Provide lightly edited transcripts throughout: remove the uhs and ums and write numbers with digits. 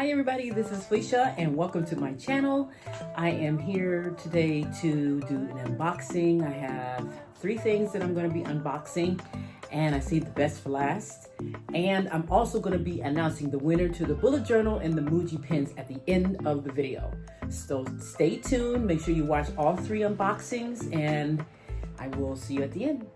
Hi everybody, this is Felicia and welcome to my channel. I am here today to do an unboxing. I have 3 things that I'm going to be unboxing and I saved the best for last. And I'm also going to be announcing the winner to the bullet journal and the Muji pins at the end of the video. So stay tuned, make sure you watch all 3 unboxings and I will see you at the end.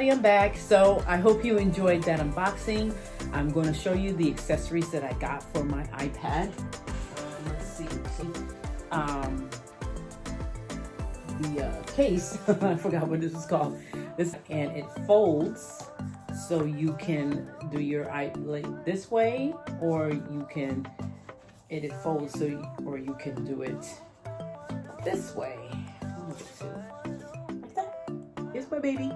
everybody, I'm back. So I hope you enjoyed that unboxing. I'm going to show you the accessories that I got for my iPad. Let's see. The case, I forgot what this was called. And it folds, so you can do your like this way, or you can. It folds or you can do it this way. Like that. Here's my baby.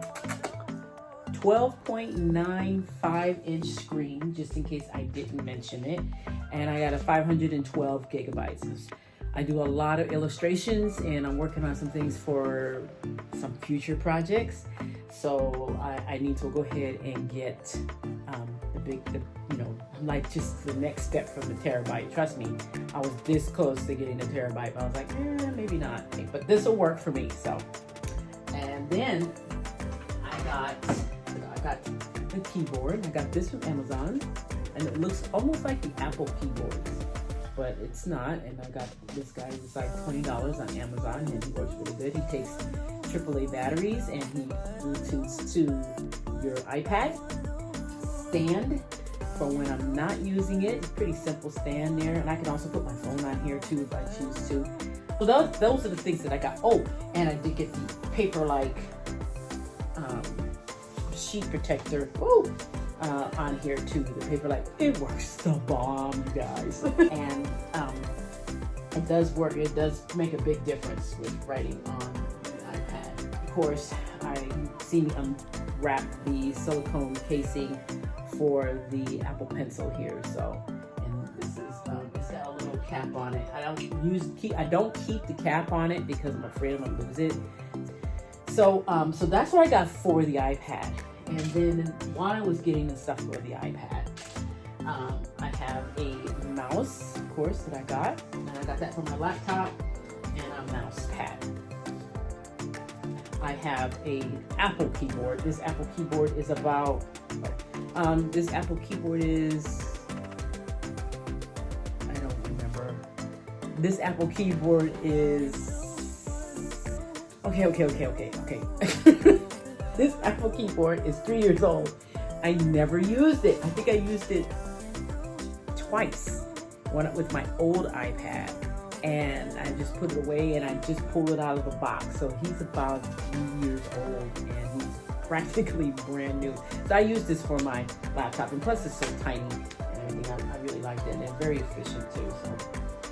12.95-inch screen, just in case I didn't mention it. And I got a 512 gigabytes. I do a lot of illustrations, and I'm working on some things for some future projects. So I need to go ahead and get like just the next step from the terabyte. Trust me, I was this close to getting the terabyte, but I was like, maybe not. But this will work for me. So, and then I got the keyboard. I got this from Amazon, and it looks almost like the Apple keyboards, but it's not. And I got this guy. It's like $20 on Amazon, and he works really good. He takes AAA batteries, and he Bluetooths to your iPad stand for when I'm not using it. It's a pretty simple stand there, and I can also put my phone on here too if I choose to. So those are the things that I got. Oh, and I did get the paper-like sheet protector on here too. The paper-like, it works the bomb, you guys. And it does work. It does make a big difference with writing on the iPad. Of course, I see me unwrap the silicone casing for the Apple Pencil here. So, and this is it's got a little cap on it. I don't keep the cap on it because I'm afraid I'm gonna lose it. So so that's what I got for the iPad. And then while I was getting the stuff for the iPad, I have a mouse, of course, that I got, and I got that for my laptop, and a mouse pad. I have a Apple keyboard. This Apple keyboard is about. This Apple keyboard is. I don't remember. This Apple keyboard is. Okay. This Apple keyboard is 3 years old. I never used it. I think I used it twice. One with my old iPad, and I just put it away, and I just pulled it out of the box. So he's about 3 years old, and he's practically brand new. So I use this for my laptop, and plus it's so tiny and everything. I really liked it, and it's very efficient too. So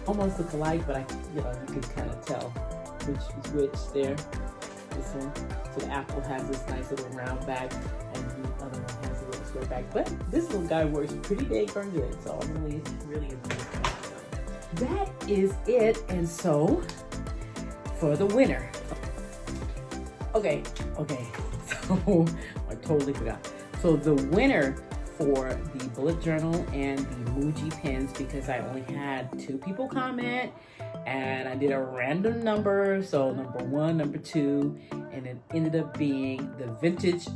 almost look alike, but you can kind of tell which is which there. This one. So the Apple has this nice little round bag, and the other one has a little square bag. But this little guy works pretty dang darn good, so I'm really impressed. That is it, and so for the winner. Okay, so I totally forgot. So the winner for the bullet journal and the Muji pens, because I only had 2 people comment, and I did a random number, so number 1, number 2, and it ended up being the Vintage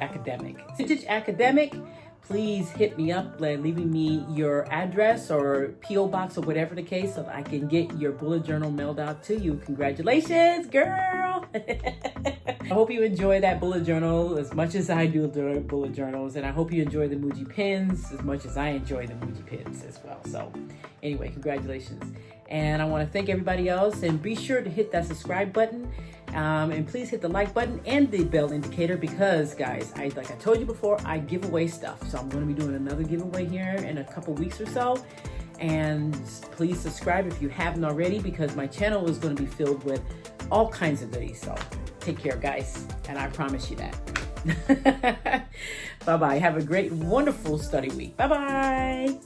Academic. Vintage Academic, please hit me up, leaving me your address or P.O. box or whatever the case, so that I can get your bullet journal mailed out to you. Congratulations, girl! I hope you enjoy that bullet journal as much as I do the bullet journals, and I hope you enjoy the Muji pens as much as I enjoy the Muji pens as well. So anyway, congratulations. And I want to thank everybody else, and be sure to hit that subscribe button, and please hit the like button and the bell indicator, because guys, like I told you before, I give away stuff. So I'm going to be doing another giveaway here in a couple weeks or so. And please subscribe if you haven't already, because my channel is going to be filled with all kinds of goodies. So take care, guys, and I promise you that. Bye-bye. Have a great, wonderful study week. Bye-bye.